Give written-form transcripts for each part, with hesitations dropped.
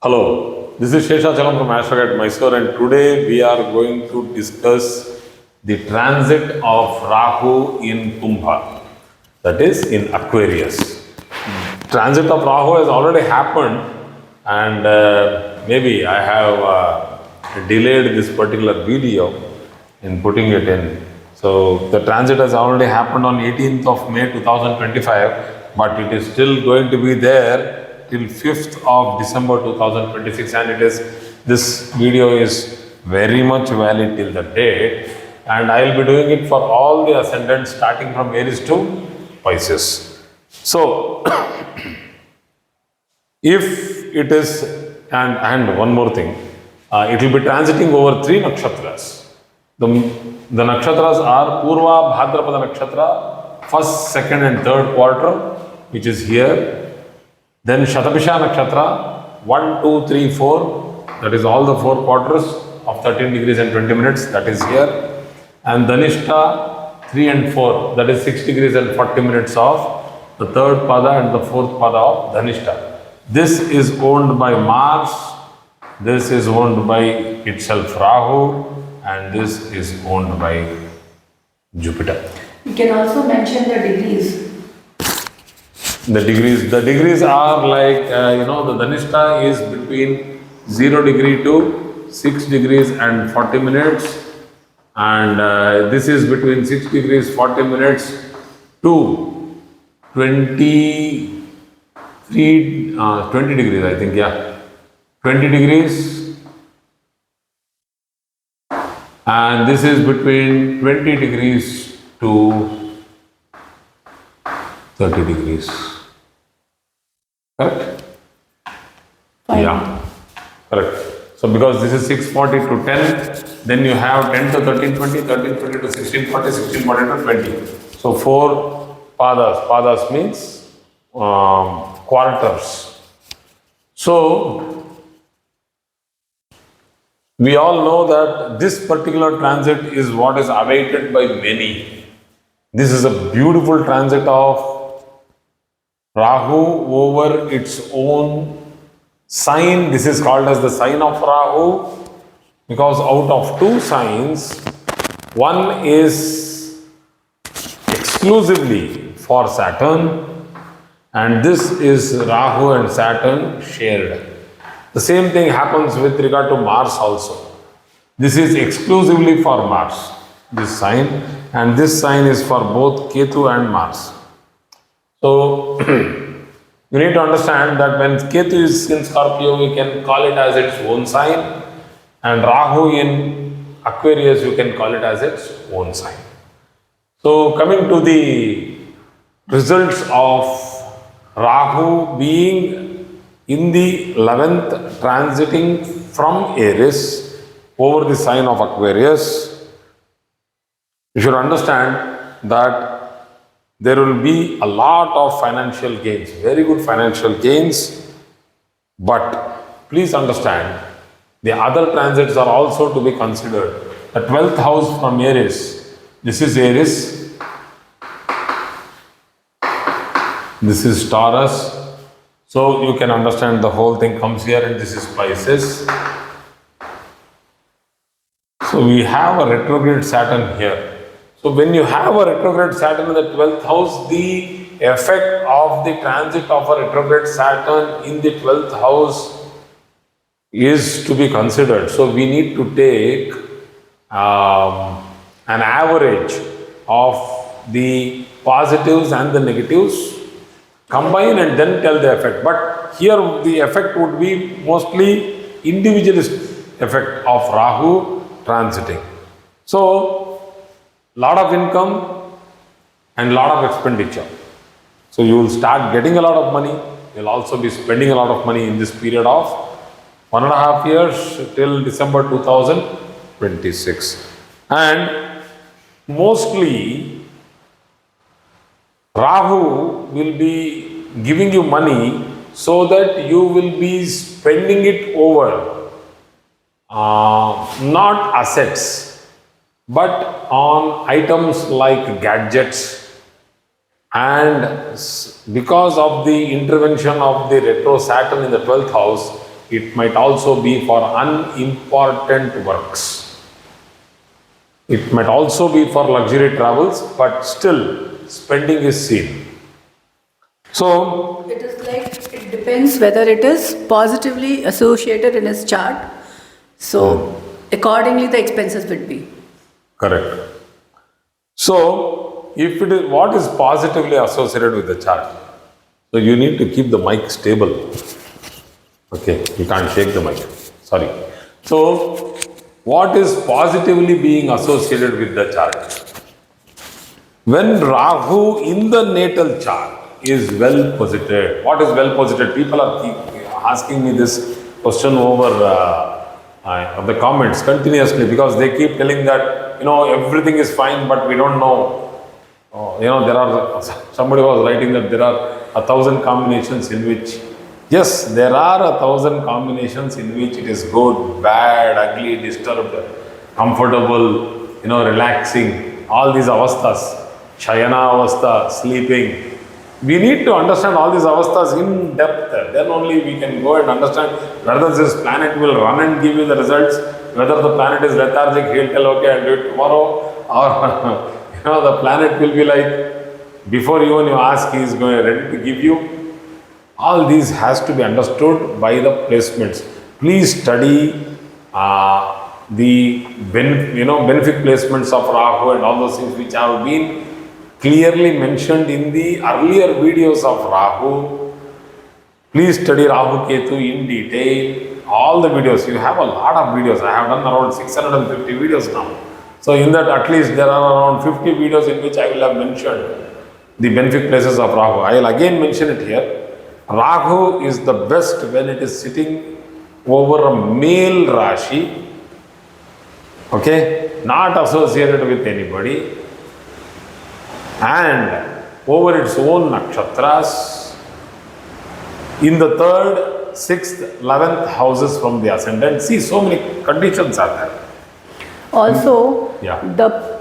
Hello, this is Sheshachalam from Astrogat Mysore, and today we are going to discuss the transit of Rahu in Kumbha, that is in Aquarius. Transit of Rahu has already happened, and maybe I have delayed this particular video in putting it in. So the transit has already happened on 18th of May 2025, but it is still going to be there till 5th of December 2026, and this video is very much valid till the date, and I will be doing it for all the ascendants starting from Aries to Pisces. So if it is, and one more thing, it will be transiting over 3 nakshatras. The nakshatras are Purva Bhadrapada nakshatra, first, second and third quarter, which is here. Then Shatabhisha nakshatra, 1, 2, 3, 4, that is all the 4 quarters of 13 degrees and 20 minutes, that is here. And Dhanishta, 3 and 4, that is 6 degrees and 40 minutes of the third pada and the fourth pada of Dhanishta. This is owned by Mars, this is owned by itself Rahu, and this is owned by Jupiter. You can also mention the degrees. The degrees are like, the Dhanishta is between 0 degree to 6 degrees and 40 minutes, and this is between 6 degrees 40 minutes to 20 degrees, I think, yeah, 20 degrees, and this is between 20 degrees to 30 degrees. Correct? Fine. Yeah, correct. So because this is 640 to 10, then you have 10 to 13, 20, 13, 20 to 16, 40, 16, 40 to 20. So 4 padas. Padas means quarters. So we all know that this particular transit is what is awaited by many. This is a beautiful transit of Rahu over its own sign. This is called as the sign of Rahu because out of 2 signs, one is exclusively for Saturn, and this is Rahu and Saturn shared. The same thing happens with regard to Mars also. This is exclusively for Mars, this sign, and this sign is for both Ketu and Mars. So you need to understand that when Ketu is in Scorpio, you can call it as its own sign, and Rahu in Aquarius, you can call it as its own sign. So coming to the results of Rahu being in the 11th, transiting from Aries over the sign of Aquarius, you should understand that there will be a lot of financial gains, very good financial gains, but please understand, the other transits are also to be considered. The 12th house from Aries, this is Aries, this is Taurus, so you can understand the whole thing comes here, and this is Pisces. So we have a retrograde Saturn here. So when you have a retrograde Saturn in the 12th house, the effect of the transit of a retrograde Saturn in the 12th house is to be considered. So we need to take an average of the positives and the negatives, combine and then tell the effect. But here the effect would be mostly individualist effect of Rahu transiting. So lot of income and lot of expenditure. So you will start getting a lot of money. You will also be spending a lot of money in this period of 1.5 years till December 2026. And mostly Rahu will be giving you money so that you will be spending it over not assets, but on items like gadgets, and because of the intervention of the retro Saturn in the 12th house, It might also be for unimportant works. It might also be for luxury travels, but still spending is seen. So, It is like, it depends whether it is positively associated in his chart. So, accordingly, the expenses would be. correct. So, if it is what is positively associated with the chart, so you need to keep the mic stable. Okay, you can't shake the mic. Sorry. So, what is positively being associated with the chart? When Rahu in the natal chart is well posited, what is well posited? People are keep asking me this question over the comments continuously because they keep telling that everything is fine, but we don't know. There are somebody was writing that there are 1,000 combinations in which, yes, there are 1,000 combinations in which it is good, bad, ugly, disturbed, comfortable, relaxing, all these avasthas, shayana avastha, sleeping. We need to understand all these avasthas in depth. Then only we can go and understand whether this planet will run and give you the results, whether the planet is lethargic, he'll tell, okay, I'll do it tomorrow, or the planet will be like, before even you ask, he is ready to give you. All these has to be understood by the placements. Please study the benefic placements of Rahu and all those things which have been clearly mentioned in the earlier videos of Rahu. Please study Rahu Ketu in detail. All the videos, you have a lot of videos. I have done around 650 videos now. So in that, at least there are around 50 videos in which I will have mentioned the benefic places of Rahu. I will again mention it here. Rahu is the best when it is sitting over a male Rashi, okay, not associated with anybody, and over its own nakshatras, in the 3rd, 6th, 11th houses from the ascendant. See, so many conditions are there. Also, Yeah.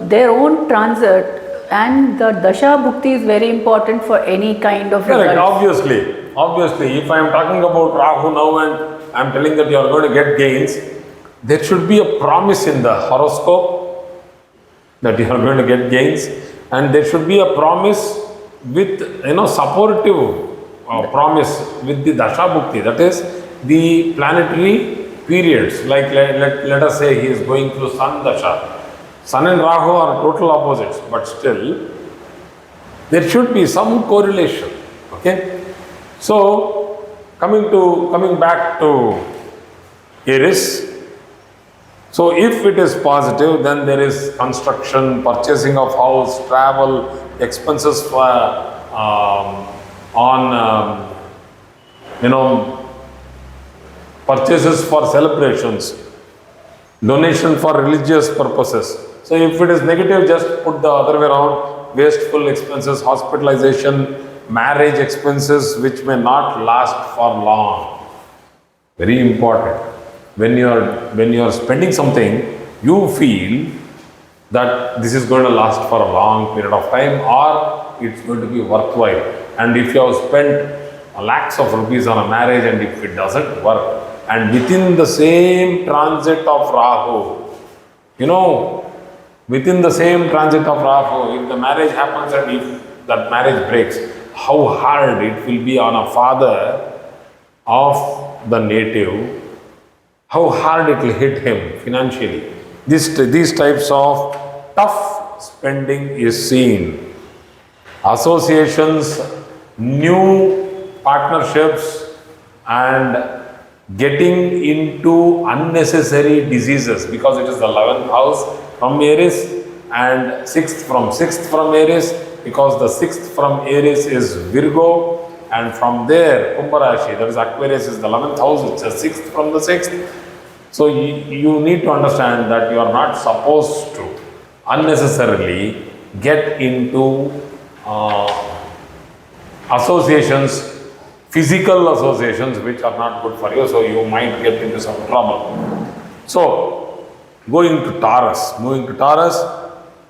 their own transit and the dasha bhukti is very important for any kind of Correct, results. obviously, if I am talking about Rahu now and I am telling that you are going to get gains, there should be a promise in the horoscope that you are going to get gains, and there should be a promise with, supportive promise with the dasha bhukti, that is the planetary periods. Like let us say he is going through Sun dasha. Sun and Rahu are total opposites, but still there should be some correlation. Okay, so coming back to Aries. So if it is positive, then there is construction, purchasing of house, travel, expenses for purchases for celebrations, donation for religious purposes. So if it is negative, just put the other way around: wasteful expenses, hospitalization, marriage expenses which may not last for long. Very important. When you are spending something, you feel that this is going to last for a long period of time, or it's going to be worthwhile. And if you have spent lakhs of rupees on a marriage and if it doesn't work, and within the same transit of Rahu, within the same transit of Rahu, if the marriage happens and if that marriage breaks, how hard it will be on a father of the native, how hard it will hit him financially. These types of tough spending is seen. Associations, new partnerships, and getting into unnecessary diseases, because it is the 11th house from Aries and 6th from Aries, because the 6th from Aries is Virgo, and from there Kumbha Rasi, that is Aquarius, is the 11th house, it's the 6th from the 6th. So you need to understand that you are not supposed to unnecessarily get into associations, physical associations which are not good for you, so you might get into some trouble. So moving to Taurus,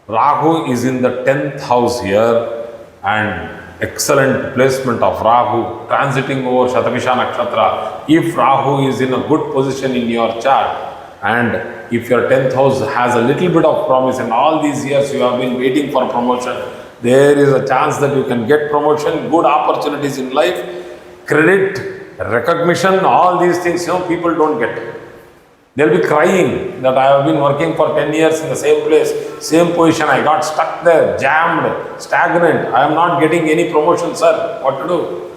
Rahu is in the 10th house here, and excellent placement of Rahu transiting over Shatabisha Nakshatra. If Rahu is in a good position in your chart, and if your 10th house has a little bit of promise, and all these years you have been waiting for promotion, there is a chance that you can get promotion, good opportunities in life, credit, recognition, all these things, people don't get. They'll be crying that I have been working for 10 years in the same place, same position, I got stuck there, jammed, stagnant, I am not getting any promotion, sir, what to do?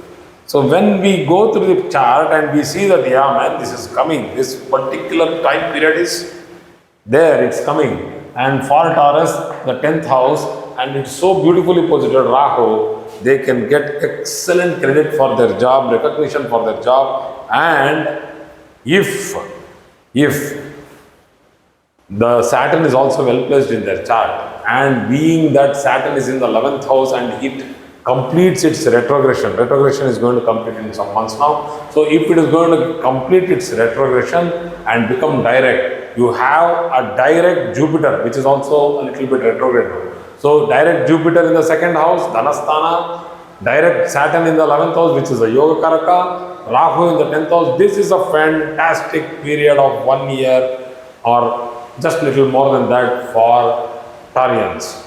So when we go through the chart and we see that, yeah man, this is coming, this particular time period is there, it's coming. And for Taurus, the 10th house, and it's so beautifully posited, Rahu, they can get excellent credit for their job, recognition for their job. And if the Saturn is also well placed in their chart, and being that Saturn is in the 11th house and it completes its retrogression is going to complete in some months now. So if it is going to complete its retrogression and become direct, you have a direct Jupiter, which is also a little bit retrograde. So direct Jupiter in the 2nd house, Dhanasthana, direct Saturn in the 11th house, which is a Yoga Karaka, Rahu in the 10th house. This is a fantastic period of 1 year or just little more than that for Taurians.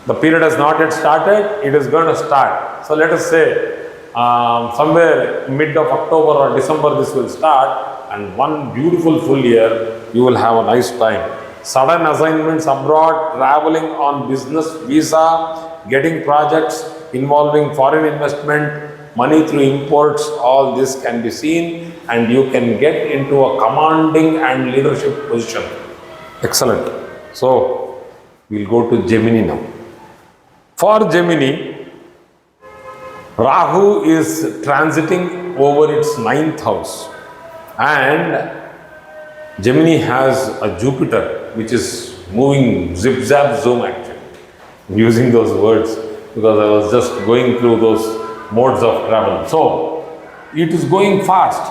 The period has not yet started, it is going to start. So let us say somewhere mid of October or December this will start, and one beautiful full year you will have a nice time. Sudden assignments abroad, traveling on business visa, getting projects involving foreign investment, money through imports, all this can be seen, and you can get into a commanding and leadership position. Excellent. So we'll go to Gemini now. For Gemini, Rahu is transiting over its 9th house, and Gemini has a Jupiter which is moving zip zap zoom actually. I'm using those words because I was just going through those modes of travel. So it is going fast.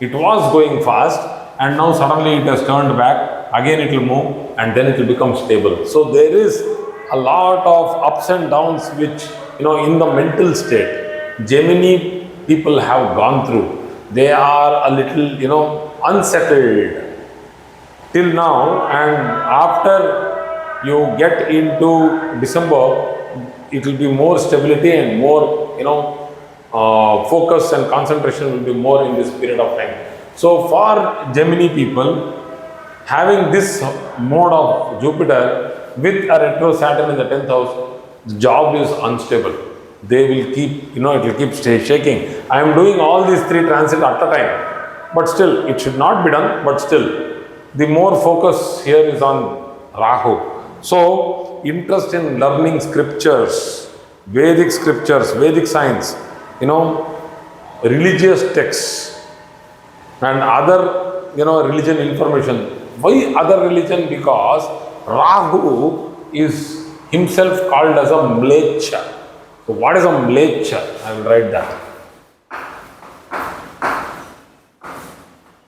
It was going fast, and now suddenly it has turned back. Again it will move, and then it will become stable. So there is a lot of ups and downs which, in the mental state, Gemini people have gone through. They are a little, unsettled till now, and after you get into December, it will be more stability and more, focus and concentration will be more in this period of time. So for Gemini people, having this mode of Jupiter with a retro Saturn in the 10th house, the job is unstable. They will keep, it will keep shaking. I am doing all these 3 transits at a time, but still, it should not be done, but still, the more focus here is on Rahu. So, interest in learning scriptures, Vedic science, religious texts, and other, religion information. Why other religion? Because Rahu is himself called as a Mlecha. So what is a Mlecha? I will write that.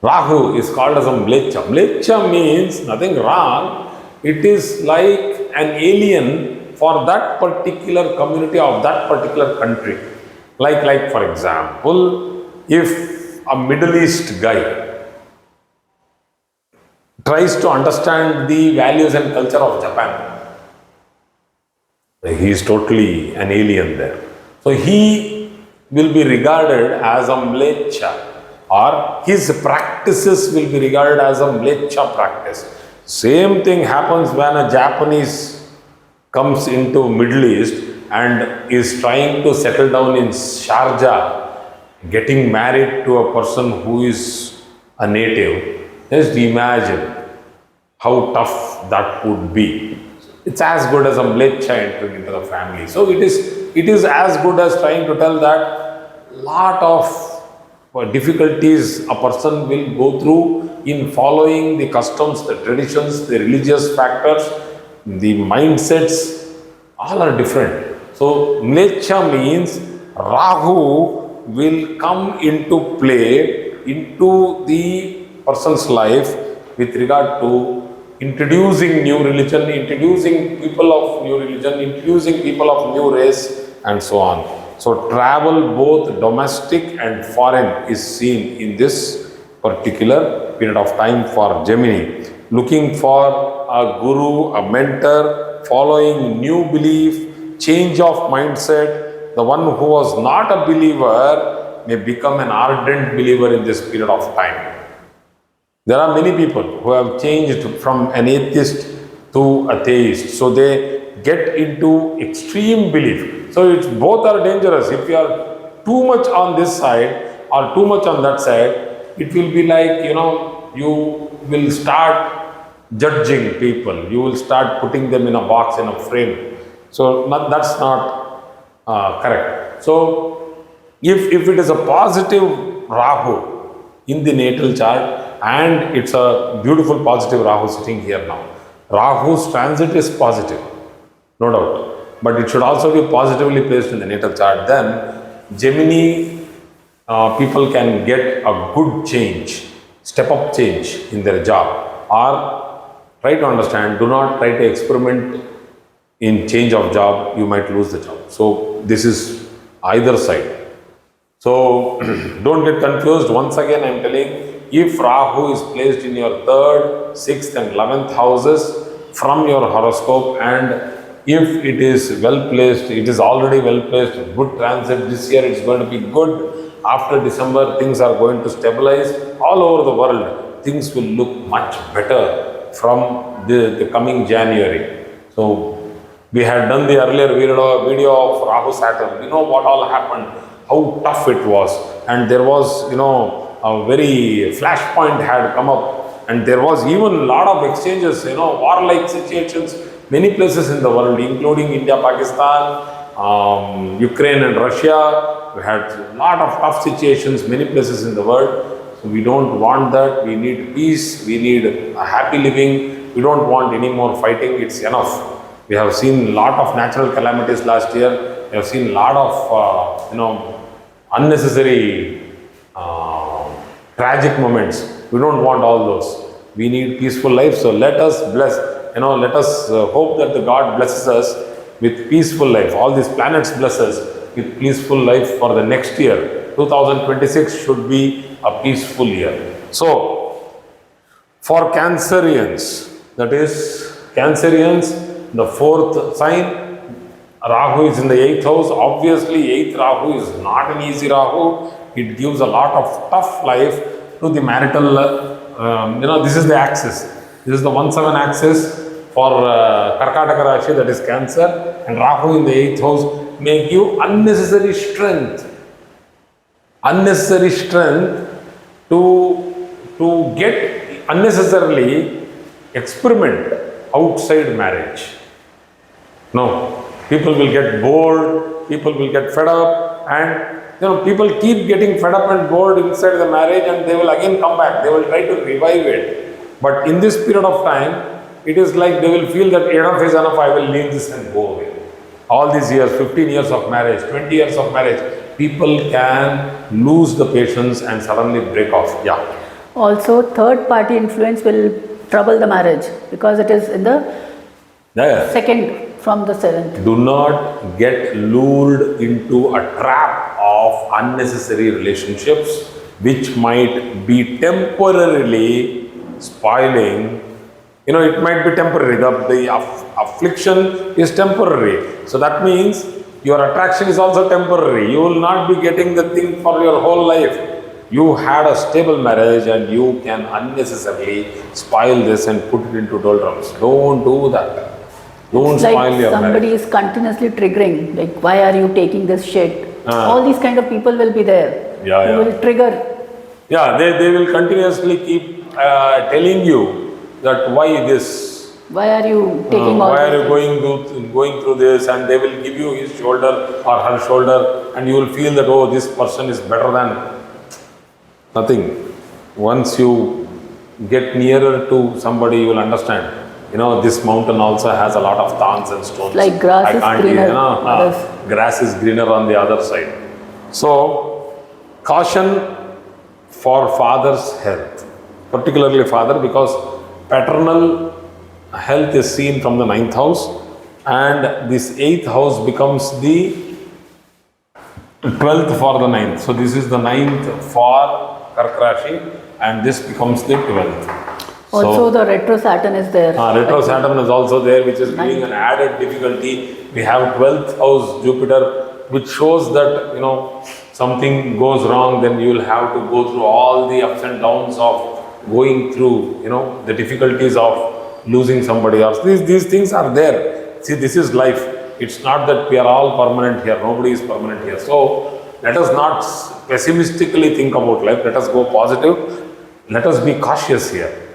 Rahu is called as a Mlecha. Mlecha means nothing wrong. It is like an alien for that particular community of that particular country. Like for example, if a Middle East guy tries to understand the values and culture of Japan, he is totally an alien there. So he will be regarded as a Mlecha, or his practices will be regarded as a Mlecha practice. Same thing happens when a Japanese comes into Middle East and is trying to settle down in Sharjah, getting married to a person who is a native. Just imagine how tough that would be. It's as good as a Mlecha entering into the family. So it is as good as trying to tell that lot of difficulties a person will go through in following the customs, the traditions, the religious factors, the mindsets, all are different. So Mlecha means Rahu will come into play into the person's life with regard to introducing new religion, introducing people of new religion, introducing people of new race, and so on. So travel both domestic and foreign is seen in this particular period of time for Gemini. Looking for a guru, a mentor, following new belief, change of mindset. The one who was not a believer may become an ardent believer in this period of time. There are many people who have changed from an atheist to a theist. So they get into extreme belief. So it's both are dangerous. If you are too much on this side or too much on that side, it will be like, you will start judging people. You will start putting them in a box, in a frame. So that's not correct. So if it is a positive Rahu in the natal chart, and it's a beautiful positive Rahu sitting here now. Rahu's transit is positive, no doubt. But it should also be positively placed in the natal chart. Then Gemini people can get a good change, step up change in their job. Or try to understand, do not try to experiment in change of job, you might lose the job. So this is either side. So don't get confused. Once again, I am telling, if Rahu is placed in your 3rd, 6th and 11th houses from your horoscope, and if it is well placed, it is already well placed, good transit, this year it's going to be good. After December, things are going to stabilize. All over the world, things will look much better from the coming January. So we had done the earlier video of Rahu Saturn. You know what all happened, how tough it was, and there was, a very flashpoint had come up, and there was even a lot of exchanges, warlike situations, many places in the world, including India, Pakistan, Ukraine and Russia. We had a lot of tough situations, many places in the world. So we don't want that. We need peace. We need a happy living. We don't want any more fighting. It's enough. We have seen a lot of natural calamities last year. We have seen a lot of, unnecessary tragic moments. We don't want all those. We need peaceful life. So let us bless, let us hope that the God blesses us with peaceful life. All these planets bless us with peaceful life for the next year. 2026 should be a peaceful year. So for Cancerians, that is Cancerians, the 4th sign, Rahu is in the 8th house. Obviously, 8th Rahu is not an easy Rahu. It gives a lot of tough life to the marital, this is the axis. This is the 1-7 axis for Karkataka Rashi, that is Cancer. And Rahu in the 8th house may give unnecessary strength to get unnecessarily experiment outside marriage. No, people will get bored, people will get fed up, and people keep getting fed up and bored inside the marriage, and they will again come back. They will try to revive it. But in this period of time, it is like they will feel that enough is enough, I will leave this and go away. All these years, 15 years of marriage, 20 years of marriage, people can lose the patience and suddenly break off. Yeah. Also, third party influence will trouble the marriage because it is in the second from the 7th. Do not get lured into a trap of unnecessary relationships which might be temporarily spoiling. It might be temporary. The affliction is temporary. So that means your attraction is also temporary. You will not be getting the thing for your whole life. You had a stable marriage and you can unnecessarily spoil this and put it into doldrums. Don't do that. Don't it's spoil like your somebody marriage. is continuously triggering, like, why are you taking this shit? All these kind of people will be there who will trigger. Yeah, they will continuously keep telling you that why this. Why are you taking all Why are this? you going through this? And they will give you his shoulder or her shoulder, and you will feel that, oh, this person is better than nothing. Once you get nearer to somebody, you will understand. This mountain also has a lot of thorns and stones. Like grass is greener. Grass is greener on the other side. So, caution for father's health, particularly father, because paternal health is seen from the 9th house, and this 8th house becomes the 12th for the ninth. So this is the ninth for Kark Rashi and this becomes the 12th. Also, the retro Saturn is there. Retro Saturn is also there, which is giving an added difficulty. We have 12th house Jupiter, which shows that, something goes wrong, then you will have to go through all the ups and downs of going through, the difficulties of losing somebody else. These things are there. See, this is life. It's not that we are all permanent here. Nobody is permanent here. So, let us not pessimistically think about life. Let us go positive. Let us be cautious here.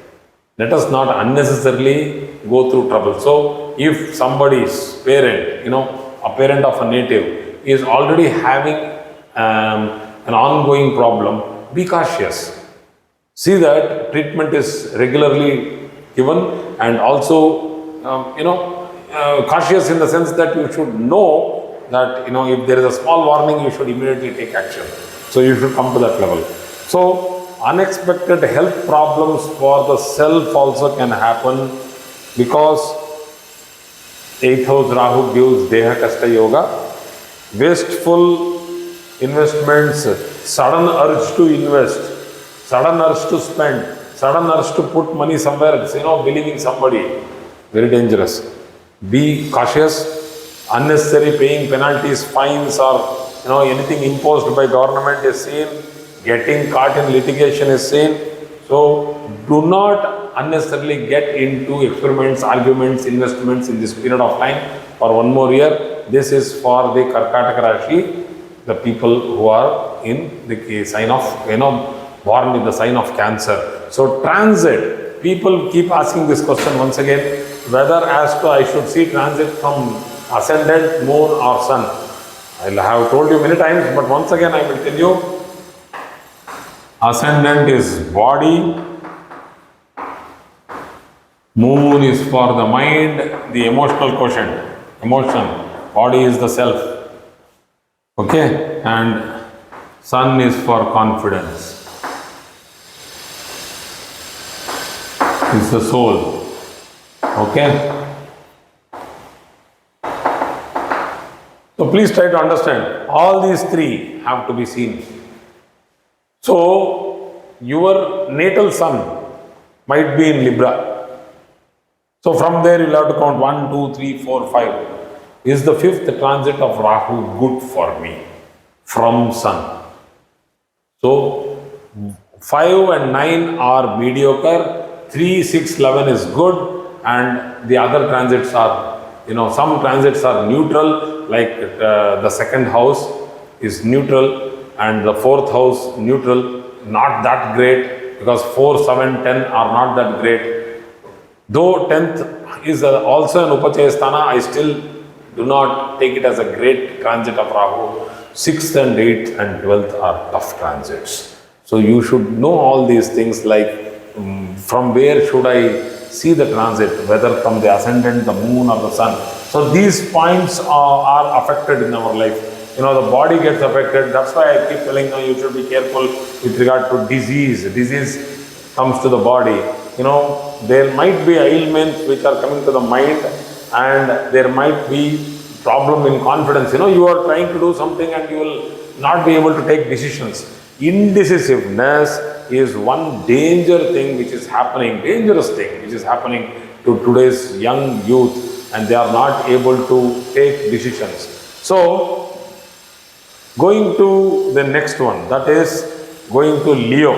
Let us not unnecessarily go through trouble. So, if somebody's parent, a parent of a native is already having an ongoing problem, be cautious. See that treatment is regularly given and also, cautious in the sense that you should know that, if there is a small warning, you should immediately take action. So, you should come to that level. So, unexpected health problems for the self also can happen because 8th house Rahu gives Deha Kasta Yoga. Wasteful investments, sudden urge to invest, sudden urge to spend, sudden urge to put money somewhere else, believing somebody. Very dangerous. Be cautious. Unnecessary paying penalties, fines or anything imposed by government is seen. Getting caught in litigation is seen. So, do not unnecessarily get into experiments, arguments, investments in this period of time for one more year. This is for the Karkataka Rashi, the people who are in the sign of, born in the sign of Cancer. So, transit, people keep asking this question once again, whether as to I should see transit from ascendant, moon or sun. I have told you many times, but once again I will tell you, ascendant is body, moon is for the mind, the emotional quotient, emotion, body is the self, okay, and sun is for confidence, is the soul, okay. So please try to understand, all these three have to be seen. So, your natal sun might be in Libra. So, from there you will have to count 1, 2, 3, 4, 5. Is the 5th transit of Rahu good for me from sun? So, 5 and 9 are mediocre, 3, 6, 11 is good, and the other transits are, some transits are neutral, like the 2nd house is neutral, and the 4th house neutral, not that great, because 4, 7, 10 are not that great. Though 10th is also an Upachayasthana, I still do not take it as a great transit of Rahu. 6th and 8th and 12th are tough transits. So you should know all these things, like from where should I see the transit, whether from the ascendant, the moon or the sun. So these points are affected in our life. The body gets affected. That's why I keep telling you, you should be careful with regard to disease. Disease comes to the body. There might be ailments which are coming to the mind, and there might be problem in confidence. You are trying to do something and you will not be able to take decisions. Indecisiveness is one dangerous thing which is happening to today's young youth, and they are not able to take decisions. So, going to the next one, that is going to Leo.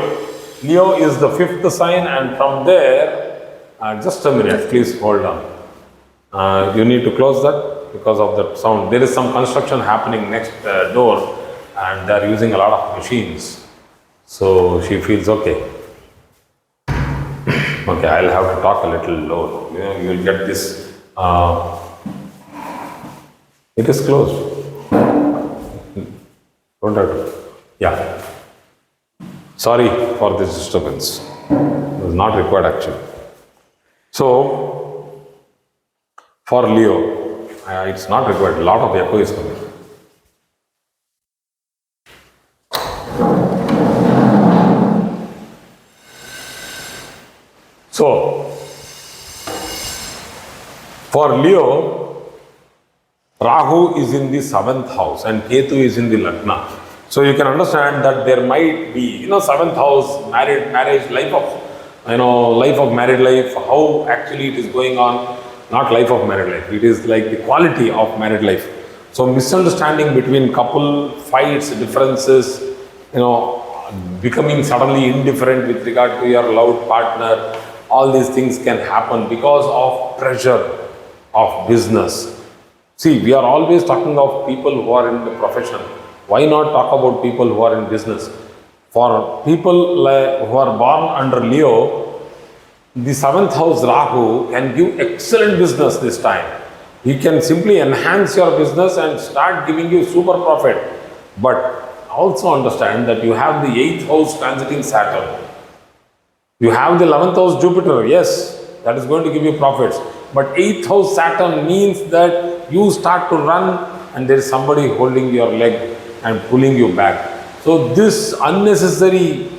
Leo is the 5th sign, and from there, just a minute, please hold on. You need to close that because of the sound. There is some construction happening next door, and they are using a lot of machines. So she feels okay. Okay, I'll have to talk a little low. You will get this. It is closed. Don't have to. Yeah. Sorry for this disturbance. It was not required actually. So, for Leo, it's not required. A lot of echo is coming. So, for Leo, Rahu is in the 7th house and Ketu is in the Lagna. So you can understand that there might be, 7th house, marriage, life of married life, how actually it is going on, not life of married life, it is like the quality of married life. So misunderstanding between couple, fights, differences, becoming suddenly indifferent with regard to your loved partner, all these things can happen because of pressure of business. See, we are always talking of people who are in the profession. Why not talk about people who are in business? For people who are born under Leo, the 7th house Rahu can give excellent business this time. He can simply enhance your business and start giving you super profit. But also understand that you have the 8th house transiting Saturn. You have the 11th house Jupiter, yes, that is going to give you profits. But 8th house Saturn means that you start to run and there is somebody holding your leg and pulling you back. So this unnecessary,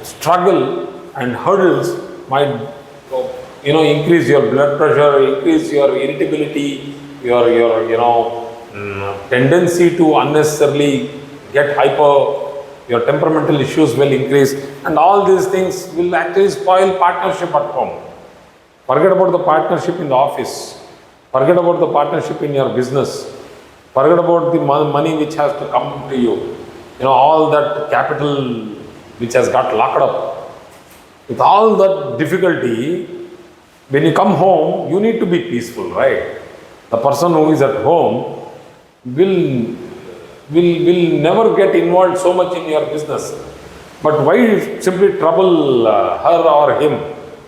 struggle and hurdles might, increase your blood pressure, increase your irritability, your tendency to unnecessarily get hyper. Your temperamental issues will increase, and all these things will actually spoil partnership at home. Forget about the partnership in the office. Forget about the partnership in your business. Forget about the money which has to come to you. All that capital which has got locked up. With all that difficulty, when you come home, you need to be peaceful, right? The person who is at home will never get involved so much in your business. But why simply trouble her or him?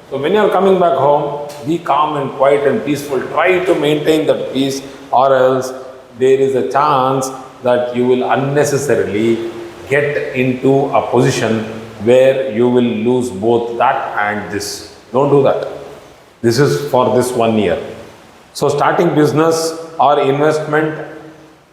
So when you are coming back home, be calm and quiet and peaceful. Try to maintain that peace, or else there is a chance that you will unnecessarily get into a position where you will lose both that and this. Don't do that. This is for this 1 year. So starting business or investment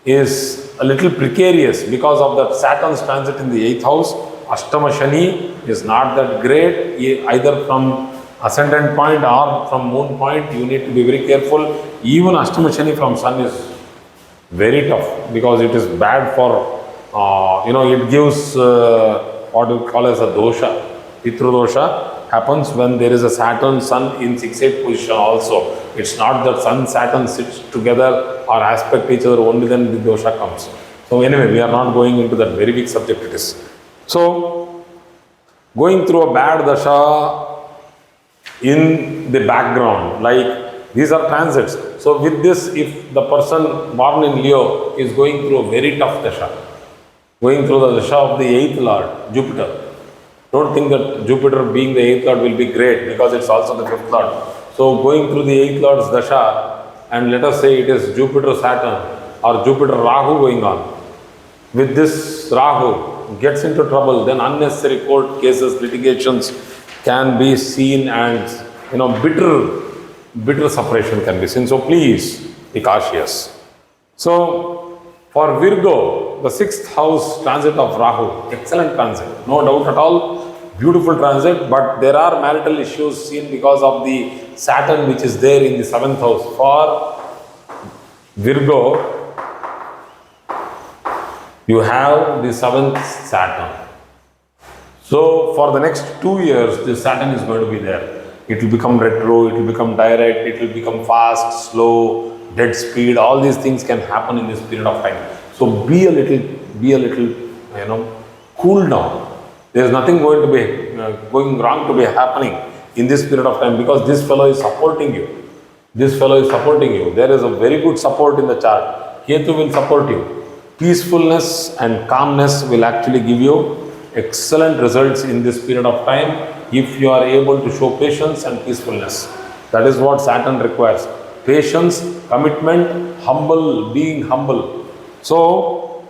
is a little precarious because of that Saturn's transit in the 8th house. Ashtama Shani is not that great, either from ascendant point or from moon point. You need to be very careful. Even Ashtama Shani from Sun is very tough because it is bad for, it gives what we call as a dosha. Pitru dosha happens when there is a Saturn Sun in 6-8 position also. It's not that Sun Saturn sits together or aspect each other, only then the dosha comes. So anyway, we are not going into that, very big subject it is. So going through a bad dasha in the background, like these are transits. So with this, if the person born in Leo is going through a very tough dasha, going through the dasha of the 8th lord, Jupiter, don't think that Jupiter being the 8th lord will be great, because it's also the 5th lord. So going through the 8th lord's dasha, and let us say it is Jupiter Saturn or Jupiter Rahu going on. With this Rahu gets into trouble, then unnecessary court cases, litigations can be seen, and bitter separation can be seen. So please be cautious. So for Virgo, the 6th house transit of Rahu, excellent transit, no doubt at all, beautiful transit, but there are marital issues seen because of the Saturn which is there in the 7th house. For Virgo, you have the 7th Saturn. So for the next 2 years, the Saturn is going to be there. It will become retro, it will become direct, it will become fast, slow, dead speed. All these things can happen in this period of time. So be a little, cool down. There is nothing going wrong to be happening in this period of time, because this fellow is supporting you. This fellow is supporting you. There is a very good support in the chart. Ketu will support you. Peacefulness and calmness will actually give you excellent results in this period of time if you are able to show patience and peacefulness. That is what Saturn requires. Patience, commitment, being humble. So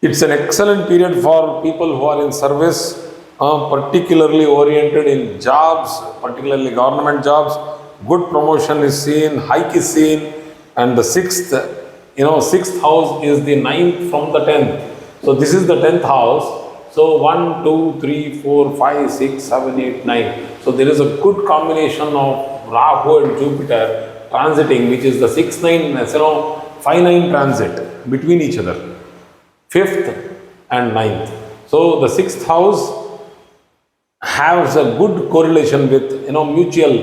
it's an excellent period for people who are in service, particularly oriented in jobs, particularly government jobs. Good promotion is seen, hike is seen, and the 6th house is the 9th from the 10th. So this is the 10th house. So 1, 2, 3, 4, 5, 6, 7, 8, 9. So there is a good combination of Rahu and Jupiter transiting, which is the 6-9, 5-9 transit between each other, 5th and 9th. So the 6th house has a good correlation with, mutual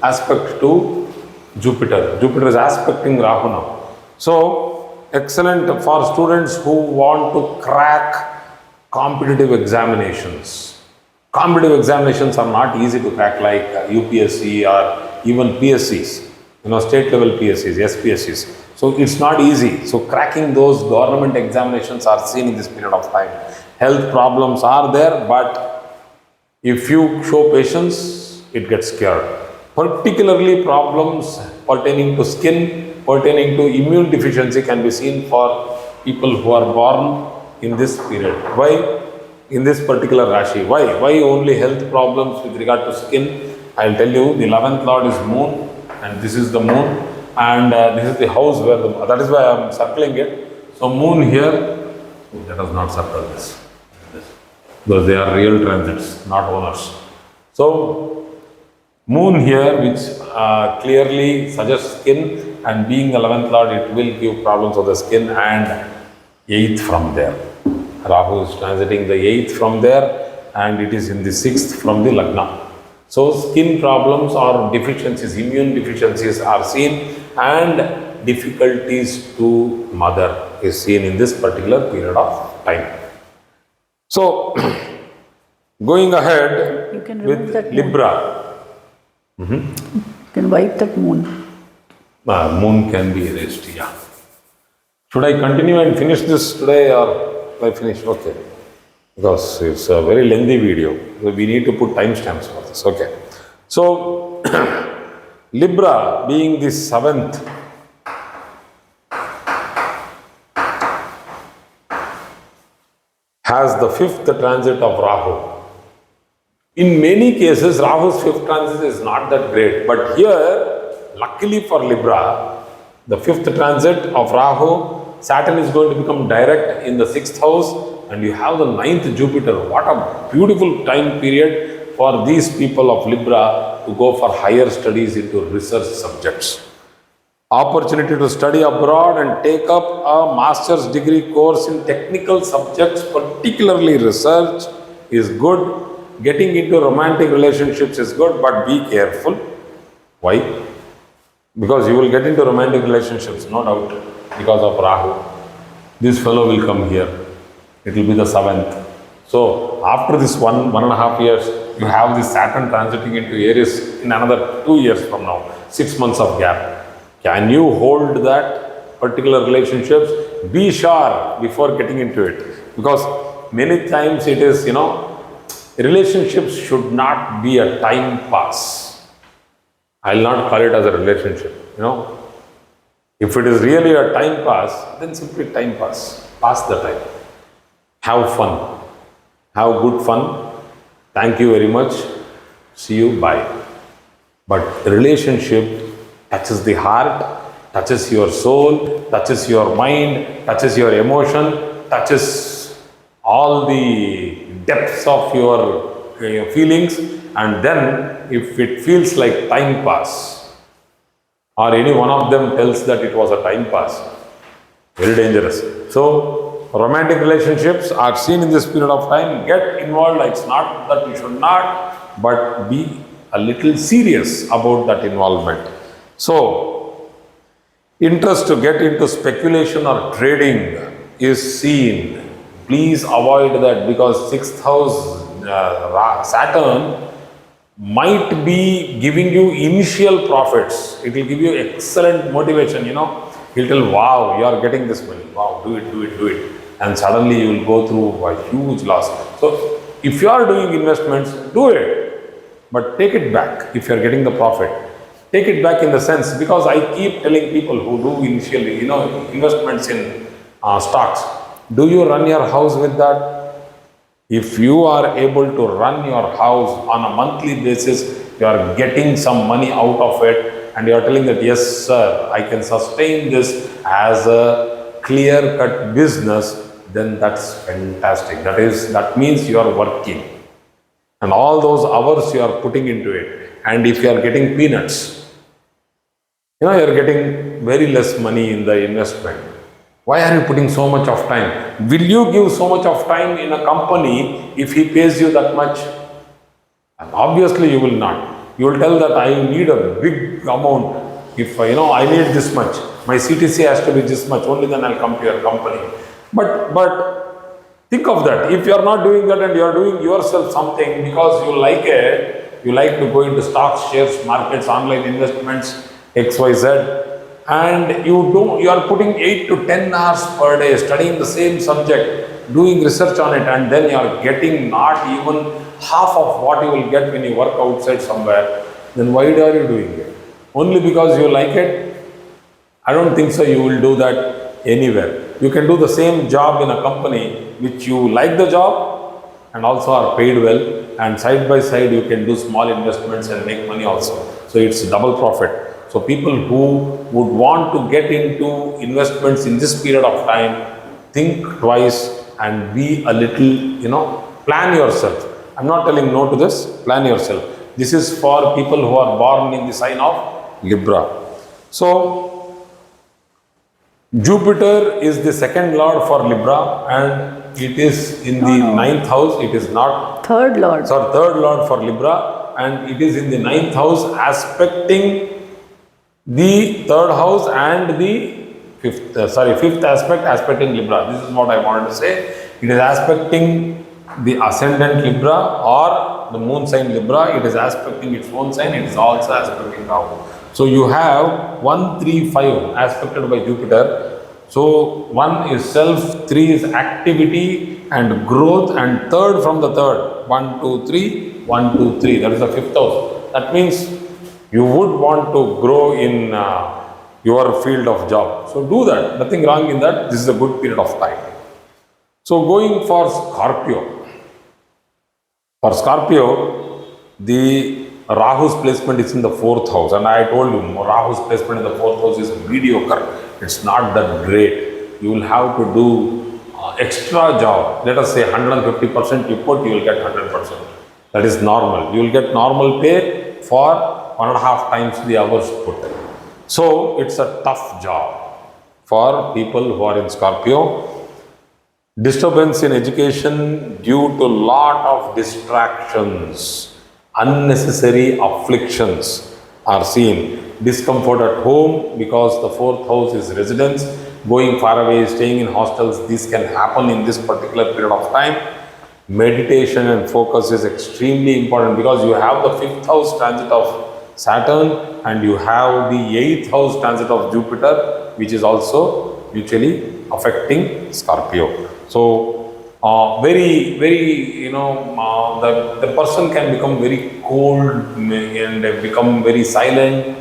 aspect to Jupiter. Jupiter is aspecting Rahu now. So excellent for students who want to crack competitive examinations. Competitive examinations are not easy to crack like UPSC or even PSCs, state level PSCs, SPSCs. So it's not easy. So cracking those government examinations are seen in this period of time. Health problems are there, but if you show patience, it gets cured. Particularly problems pertaining to skin, pertaining to immune deficiency can be seen for people who are born in this period. Why? In this particular Rashi. Why? Why only health problems with regard to skin? I'll tell you, the 11th Lord is Moon, and this is the Moon, and this is the house where that is why I'm circling it. So Moon here, let us not circle this, because they are real transits, not owners. So Moon here, which clearly suggests skin, and being 11th Lord, it will give problems of the skin, and 8th from there. Rahu is transiting the 8th from there, and it is in the 6th from the Lagna. So skin problems or deficiencies, immune deficiencies are seen, and difficulties to mother is seen in this particular period of time. So going ahead You can remove with that moon. Libra. You can wipe that moon. Moon can be erased, yeah. Should I continue and finish this today, or I finish? Okay. Because it's a very lengthy video. So we need to put timestamps for this. Okay. So, Libra being the 7th, has the 5th transit of Rahu. In many cases, Rahu's 5th transit is not that great. But here, luckily for Libra, the 5th transit of Rahu, Saturn is going to become direct in the 6th house, and you have the 9th Jupiter. What a beautiful time period for these people of Libra to go for higher studies into research subjects. Opportunity to study abroad and take up a master's degree course in technical subjects, particularly research, is good. Getting into romantic relationships is good, but be careful. Why? Because you will get into romantic relationships, no doubt, because of Rahu. This fellow will come here. It will be the 7th. So after this 1.5 years, you have this Saturn transiting into Aries in another 2 years from now, 6 months of gap. Can you hold that particular relationships? Be sure before getting into it, because many times it is, relationships should not be a time pass. I'll not call it as a relationship, If it is really a time pass, then simply time pass. Pass the time. Have fun. Have good fun. Thank you very much. See you. Bye. But relationship touches the heart, touches your soul, touches your mind, touches your emotion, touches all the depths of your feelings, and then if it feels like time pass, or any one of them tells that it was a time pass, very dangerous. So romantic relationships are seen in this period of time. Get involved. It's not that you should not, but be a little serious about that involvement. So interest to get into speculation or trading is seen. Please avoid that, because 6th house Saturn might be giving you initial profits. It will give you excellent motivation, He'll tell, wow, you are getting this money. Wow, do it. And suddenly you will go through a huge loss. So if you are doing investments, do it. But take it back if you are getting the profit. Take it back in the sense, because I keep telling people who do initially, investments in stocks, do you run your house with that? If you are able to run your house on a monthly basis, you are getting some money out of it, and you are telling that, yes, sir, I can sustain this as a clear-cut business, then that's fantastic. That means you are working. And all those hours you are putting into it. And if you are getting peanuts, You're getting very less money in the investment. Why are you putting so much of time? Will you give so much of time in a company if he pays you that much? And obviously you will not. You will tell that I need a big amount. If I need this much, my CTC has to be this much, only then I'll come to your company. But think of that. If you are not doing that and you are doing yourself something because you like it, you like to go into stocks, shares, markets, online investments, XYZ, and you are putting 8 to 10 hours per day studying the same subject, doing research on it, and then you are getting not even half of what you will get when you work outside somewhere, then why are you doing it? Only because you like it? I don't think so you will do that anywhere. You can do the same job in a company which you like the job and also are paid well, and side by side you can do small investments and make money also. So it's double profit. So people who would want to get into investments in this period of time, think twice and be a little, plan yourself. I'm not telling no to this, plan yourself. This is for people who are born in the sign of Libra. So, Jupiter is the second lord for Libra and it is in the ninth house. It is not Third lord. Sorry, third lord for Libra and it is in the ninth house aspecting the third house and the fifth aspect aspecting Libra. This is what I wanted to say. It is aspecting the ascendant Libra or the moon sign Libra. It is aspecting its own sign. It is also aspecting Rahu. So you have 1, 3, 5 aspected by Jupiter. So 1 is self, 3 is activity and growth, and third from the third. 1, 2, 3, 1, 2, 3. That is the fifth house. That means you would want to grow in your field of job. So do that. Nothing wrong in that. This is a good period of time. So going for Scorpio. For Scorpio, the Rahu's placement is in the fourth house. And I told you, Rahu's placement in the fourth house is mediocre. It's not that great. You will have to do extra job. Let us say 150% you put, you will get 100%. That is normal. You will get normal pay for 1.5 times the hours put. So it's a tough job for people who are in Scorpio. Disturbance in education due to lot of distractions, unnecessary afflictions are seen. Discomfort at home because the fourth house is residence, going far away, staying in hostels. This can happen in this particular period of time. Meditation and focus is extremely important because you have the fifth house transit of Saturn and you have the 8th house transit of Jupiter, which is also mutually affecting Scorpio. So, very, the person can become very cold and become very silent,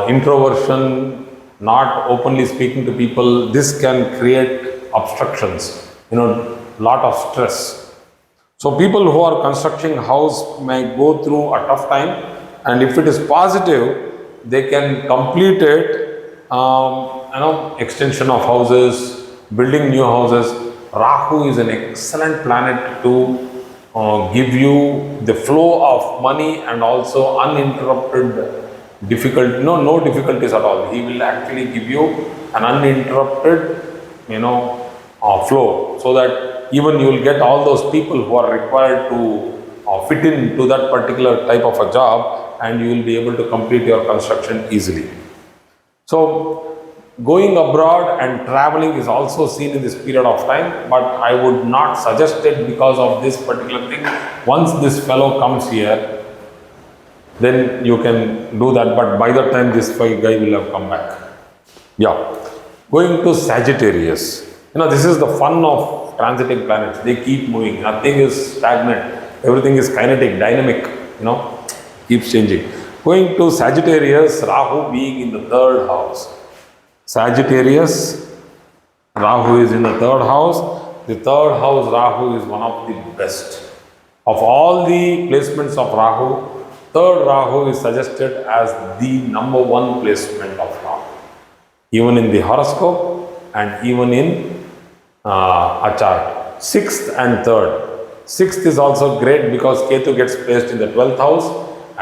introversion, not openly speaking to people. This can create obstructions, lot of stress. So people who are constructing house may go through a tough time, and if it is positive, they can complete it, extension of houses, building new houses. Rahu is an excellent planet to give you the flow of money and also uninterrupted no difficulties at all. He will actually give you an uninterrupted, flow, so that even you will get all those people who are required to fit into that particular type of a job, and you will be able to complete your construction easily. So going abroad and traveling is also seen in this period of time, but I would not suggest it because of this particular thing. Once this fellow comes here, then you can do that, but by the time this guy will have come back. Yeah. Going to Sagittarius. This is the fun of transiting planets. They keep moving. Nothing is stagnant. Everything is kinetic, dynamic, keeps changing. Going to Sagittarius, Rahu being in the third house. Sagittarius, Rahu is in the third house. The third house, Rahu is one of the best. Of all the placements of Rahu, third Rahu is suggested as the number 1 placement of Rahu. Even in the horoscope and even in a chart. 6th and 3rd. 6th is also great because Ketu gets placed in the 12th house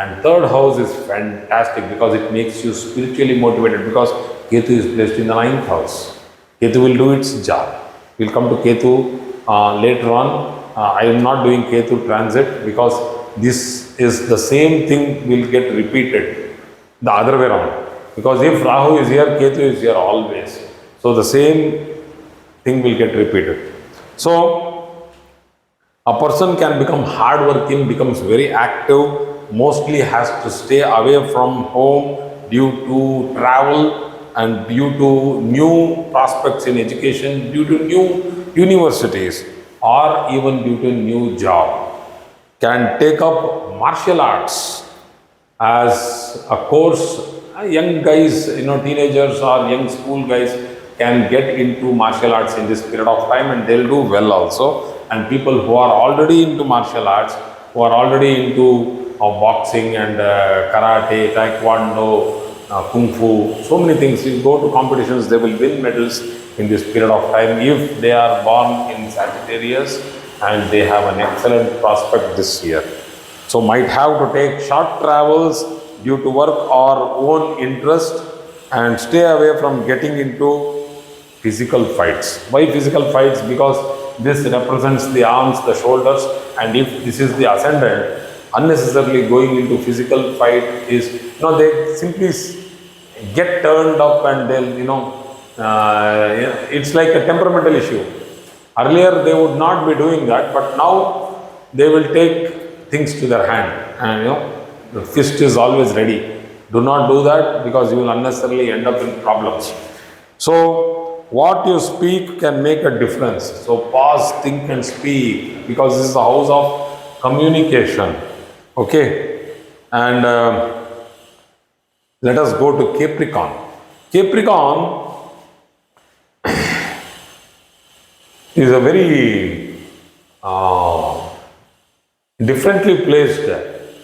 And third house is fantastic because it makes you spiritually motivated because Ketu is placed in the ninth house. Ketu will do its job. We'll come to Ketu later on. I am not doing Ketu transit because this is the same thing will get repeated the other way around. Because if Rahu is here, Ketu is here always. So the same thing will get repeated. So a person can become hardworking, becomes very active, mostly has to stay away from home due to travel and due to new prospects in education, due to new universities, or even due to new job. Can take up martial arts as a course. Young guys, teenagers or young school guys can get into martial arts in this period of time and they'll do well also. And people who are already into martial arts, who are already into boxing and karate, taekwondo, kung fu, so many things. You go to competitions, they will win medals in this period of time if they are born in Sagittarius and they have an excellent prospect this year. So might have to take short travels due to work or own interest and stay away from getting into physical fights. Why physical fights? Because this represents the arms, the shoulders, and if this is the ascendant, unnecessarily going into physical fight is, they simply get turned up and they'll, it's like a temperamental issue. Earlier they would not be doing that, but now they will take things to their hand and the fist is always ready. Do not do that because you will unnecessarily end up in problems. So what you speak can make a difference. So pause, think and speak because this is the house of communication. Okay. And let us go to Capricorn. Capricorn is a very differently placed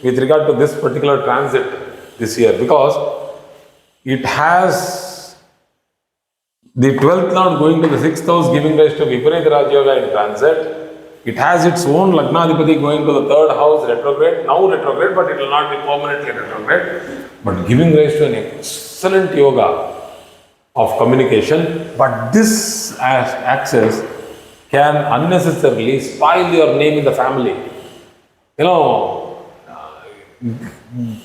with regard to this particular transit this year because it has the 12th lord going to the 6th house giving rise to Viparita Raj Yoga in transit. It has its own Lagnadipati going to the 3rd house retrograde, now retrograde, but it will not be permanently retrograde, but giving rise to an excellent yoga of communication. But this axis can unnecessarily spoil your name in the family.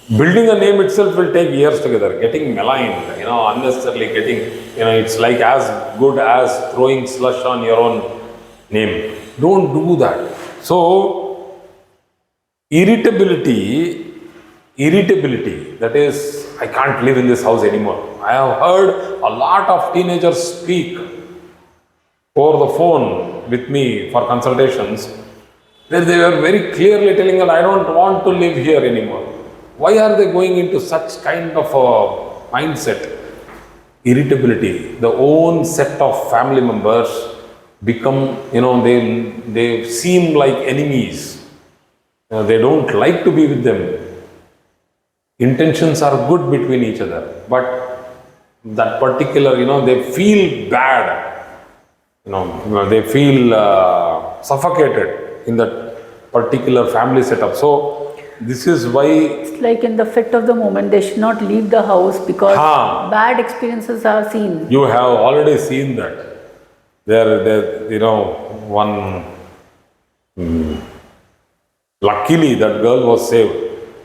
Building a name itself will take years together. Getting maligned, unnecessarily getting, it's like as good as throwing slush on your own name. Don't do that. So, irritability, that is, I can't live in this house anymore. I have heard a lot of teenagers speak over the phone with me for consultations, where they were very clearly telling that I don't want to live here anymore. Why are they going into such kind of a mindset? Irritability. The own set of family members become, they seem like enemies. They don't like to be with them. Intentions are good between each other, but that particular, they feel bad. They feel suffocated in that particular family setup. So this is why it's like in the fit of the moment they should not leave the house because bad experiences are seen. You have already seen that. Luckily that girl was saved.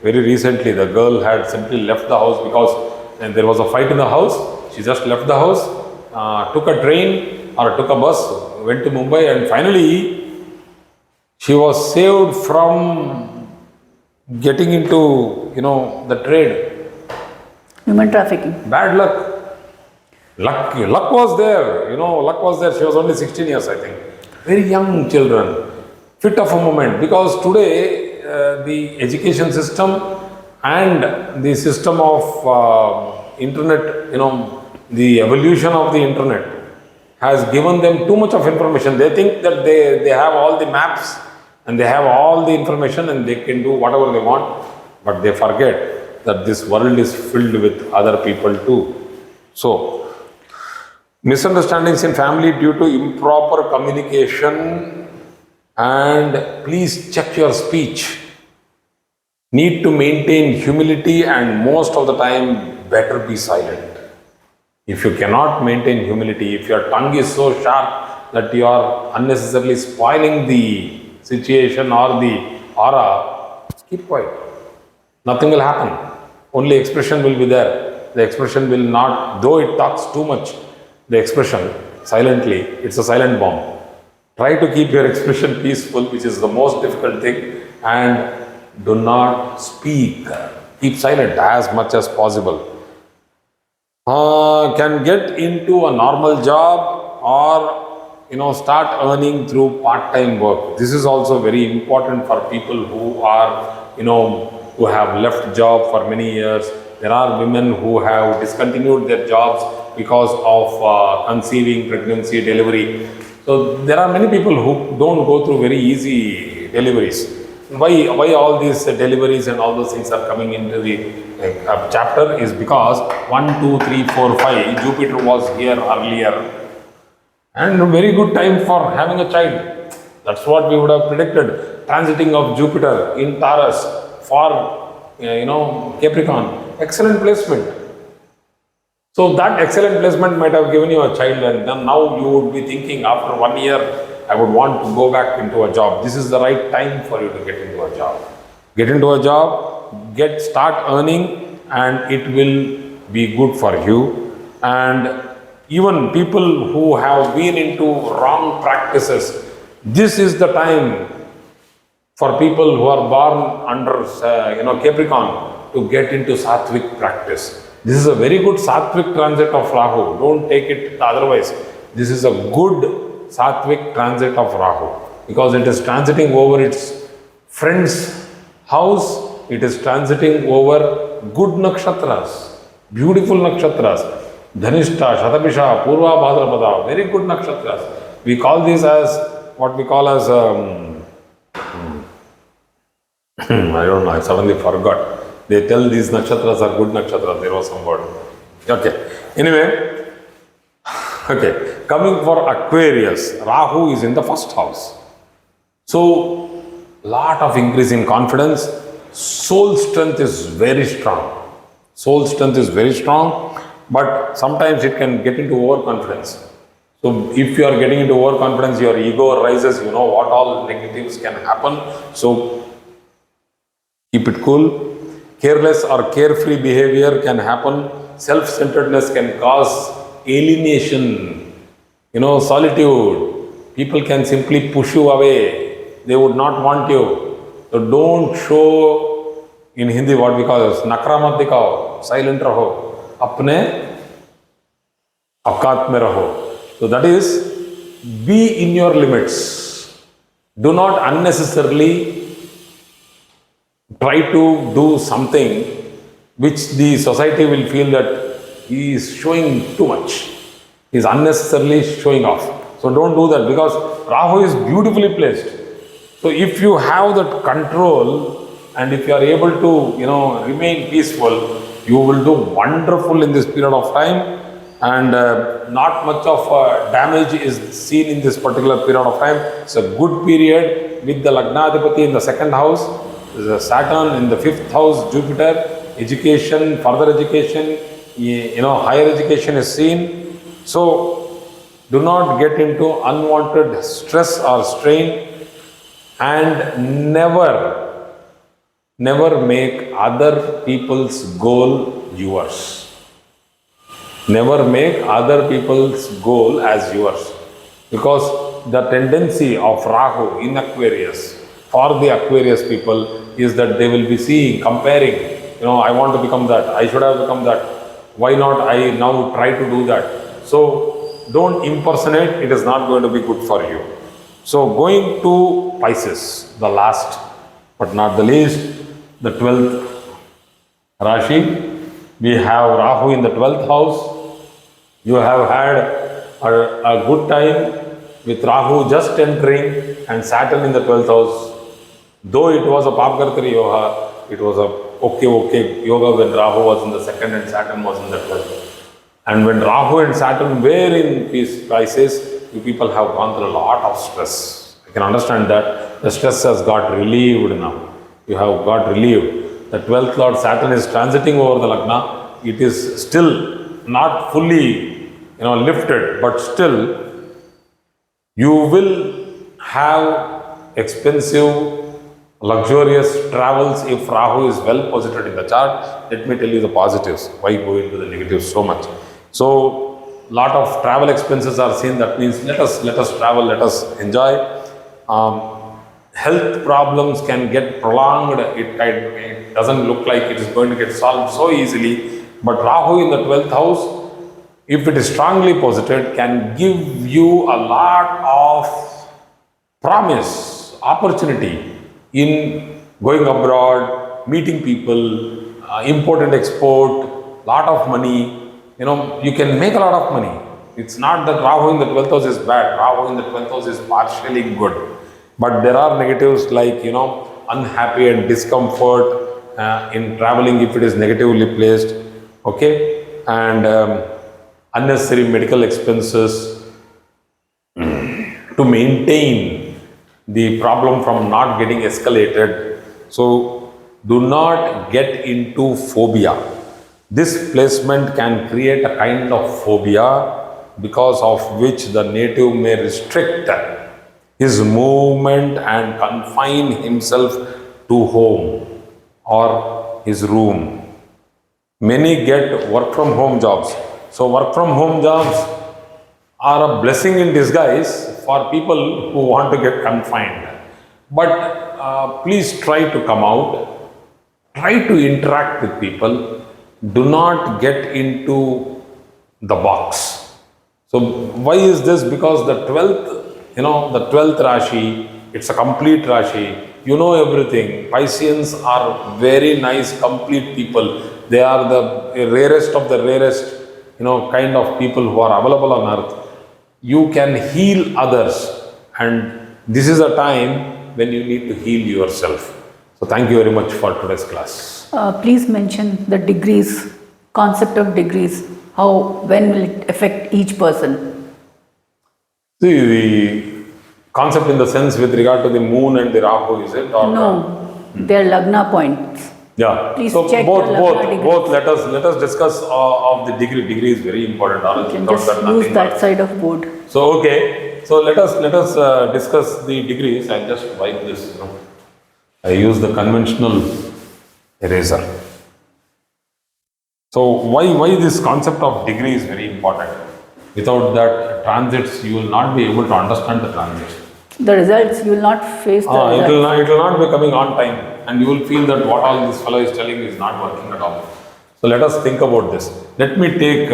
Very recently the girl had simply left the house because there was a fight in the house. She just left the house, took a train or took a bus, went to Mumbai, and finally she was saved from getting into, the trade. Human trafficking. Bad luck. Luck was there, luck was there. She was only 16 years, I think. Very young children. Fit of a moment. Because today, the education system and the system of internet, the evolution of the internet has given them too much of information. They think that they have all the maps and they have all the information and they can do whatever they want, but they forget that this world is filled with other people too. So, misunderstandings in family due to improper communication, and please check your speech. Need to maintain humility, and most of the time better be silent. If you cannot maintain humility, if your tongue is so sharp that you are unnecessarily spoiling the situation or the aura, keep quiet. Nothing will happen. Only expression will be there. The expression will not, though it talks too much, the expression silently, it's a silent bomb. Try to keep your expression peaceful, which is the most difficult thing, and do not speak. Keep silent as much as possible. Can get into a normal job or start earning through part-time work. This is also very important for people who are who have left job for many years. There are women who have discontinued their jobs because of conceiving, pregnancy, delivery. So there are many people who don't go through very easy deliveries. Why all these deliveries and all those things are coming into the chapter is because 1, 2, 3, 4, 5, Jupiter was here earlier, and a very good time for having a child. That's what we would have predicted. Transiting of Jupiter in Taurus for Capricorn, excellent placement. So that excellent placement might have given you a child, and then now you would be thinking after 1 year, I would want to go back into a job. This is the right time for you to get into a job. Get into a job, start earning, and it will be good for you. And even people who have been into wrong practices, this is the time for people who are born under Capricorn to get into sattvic practice. This is a very good sattvic transit of Rahu. Don't take it otherwise. This is a good sattvic transit of Rahu because it is transiting over its friend's house. It is transiting over good nakshatras, beautiful nakshatras, Dhanishta, Shatabisha, Purva, Bhadrapada, very good nakshatras. We call these as what we call as I don't know, I suddenly forgot. They tell these nakshatras are good nakshatras. There was some word. Okay. Anyway, okay. Coming for Aquarius, Rahu is in the first house. So, lot of increase in confidence. Soul strength is very strong. Soul strength is very strong, but sometimes it can get into overconfidence. So, if you are getting into overconfidence, your ego rises, you know what all negatives can happen. So, keep it cool. Careless or carefree behavior can happen. Self-centeredness can cause alienation, solitude. People can simply push you away. They would not want you. So don't show, in Hindi what we call as nakra mat dikhao, silent raho, apne avkat mein raho. So that is, be in your limits. Do not unnecessarily try to do something which the society will feel that he is showing too much. He is unnecessarily showing off. So don't do that because Rahu is beautifully placed. So if you have that control and if you are able to, remain peaceful, you will do wonderful in this period of time, and not much of damage is seen in this particular period of time. It's a good period with the Lagnadipati in the second house, the Saturn in the fifth house, Jupiter, education, further education, higher education is seen. So do not get into unwanted stress or strain, and never make other people's goal yours. Never make other people's goal as yours, because the tendency of Rahu in Aquarius for the Aquarius people is that they will be seeing, comparing, I want to become that, I should have become that, why not I now try to do that. So don't impersonate, it is not going to be good for you. So going to Pisces, the last but not the least, the 12th Rashi, we have Rahu in the 12th house. You have had a good time with Rahu just entering and Saturn in the 12th house. Though it was a Papkartari Yoga, it was a okay yoga when Rahu was in the second and Saturn was in the 12th. And when Rahu and Saturn were in Pisces, you people have gone through a lot of stress. I can understand that. The stress has got relieved now. you have got relieved. The 12th Lord Saturn is transiting over the Lagna. It is still not fully, lifted, but still you will have expensive, luxurious travels if Rahu is well positioned in the chart. Let me tell you the positives. Why go into the negatives so much? So, lot of travel expenses are seen. That means let us travel, let us enjoy. Health problems can get prolonged. It doesn't look like it is going to get solved so easily. But Rahu in the 12th house, if it is strongly posited, can give you a lot of promise, opportunity in going abroad, meeting people, import and export, lot of money. You can make a lot of money. It's not that Rahu in the 12th house is bad. Rahu in the 12th house is partially good. But there are negatives like, unhappy and discomfort in traveling if it is negatively placed. Okay. And unnecessary medical expenses to maintain the problem from not getting escalated. So do not get into phobia. This placement can create a kind of phobia because of which the native may restrict his movement and confine himself to home or his room. Many get work from home jobs. So work from home jobs are a blessing in disguise for people who want to get confined. But please try to come out, try to interact with people, do not get into the box. So why is this? Because the 12th Rashi, it's a complete Rashi. You know everything. Pisceans are very nice, complete people. They are the rarest of the rarest, kind of people who are available on earth. You can heal others, and this is a time when you need to heal yourself. So thank you very much for today's class. Please mention the degrees, concept of degrees. When will it affect each person? See, the concept in the sense with regard to the moon and the Rahu, is it? Or no, they are Lagna points. Yeah. Please so check both. Let us discuss of the degree. Degree is very important. You can just use that side of board. So okay. So let us discuss the degrees. I just wipe this. I use the conventional eraser. So why this concept of degree is very important? Without that transits, you will not be able to understand the transits. The results, you will not face the results. It will not be coming on time, and you will feel that what all this fellow is telling is not working at all. So let us think about this. Let me take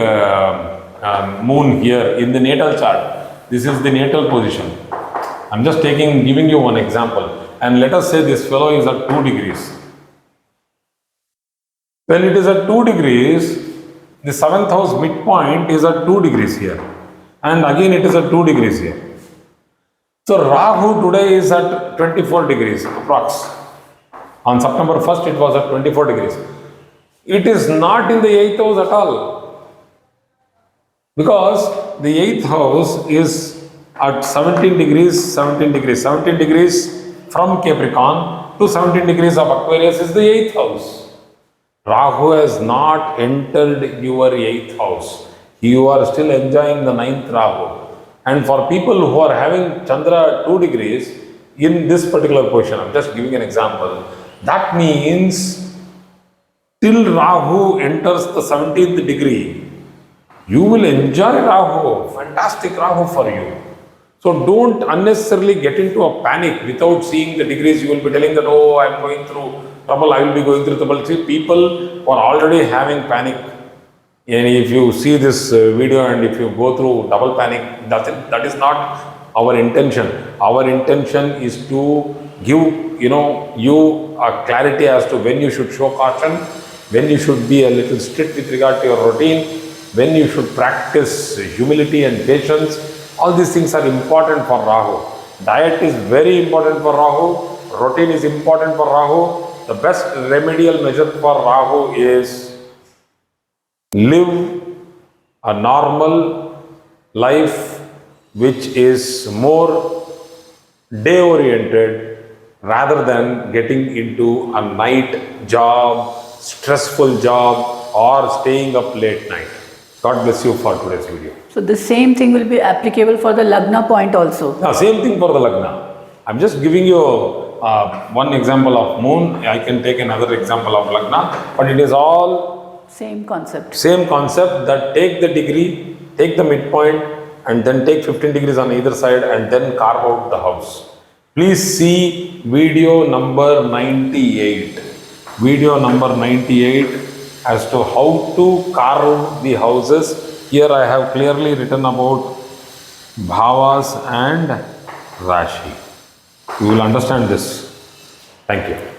moon here in the natal chart. This is the natal position. I'm just giving you one example. And let us say this fellow is at 2 degrees. When it is at 2 degrees, the 7th house midpoint is at 2 degrees here. And again it is at 2 degrees here. So Rahu today is at 24 degrees approx. On September 1st it was at 24 degrees. It is not in the 8th house at all. Because the 8th house is at 17 degrees from Capricorn to 17 degrees of Aquarius is the 8th house. Rahu has not entered your 8th house. You are still enjoying the 9th Rahu. And for people who are having Chandra at 2 degrees in this particular position, I'm just giving an example, that means till Rahu enters the 17th degree, you will enjoy Rahu, fantastic Rahu for you. So don't unnecessarily get into a panic without seeing the degrees. You will be telling that, oh, I'm going through trouble, I will be going through trouble. See, people who are already having panic, and if you see this video and if you go through double panic, that is not our intention. Our intention is to give, you a clarity as to when you should show caution, when you should be a little strict with regard to your routine, when you should practice humility and patience. All these things are important for Rahu. Diet is very important for Rahu. Routine is important for Rahu. The best remedial measure for Rahu is live a normal life which is more day oriented rather than getting into a night job, stressful job, or staying up late night. God bless you for today's video. So the same thing will be applicable for the Lagna point also. Now, same thing for the Lagna. I'm just giving you one example of moon. I can take another example of Lagna, but it is all Same concept. same concept, that take the degree, take the midpoint, and then take 15 degrees on either side and then carve out the house. Please see video number 98. Video number 98 as to how to carve the houses. Here I have clearly written about bhavas and Rashi. You will understand this. Thank you.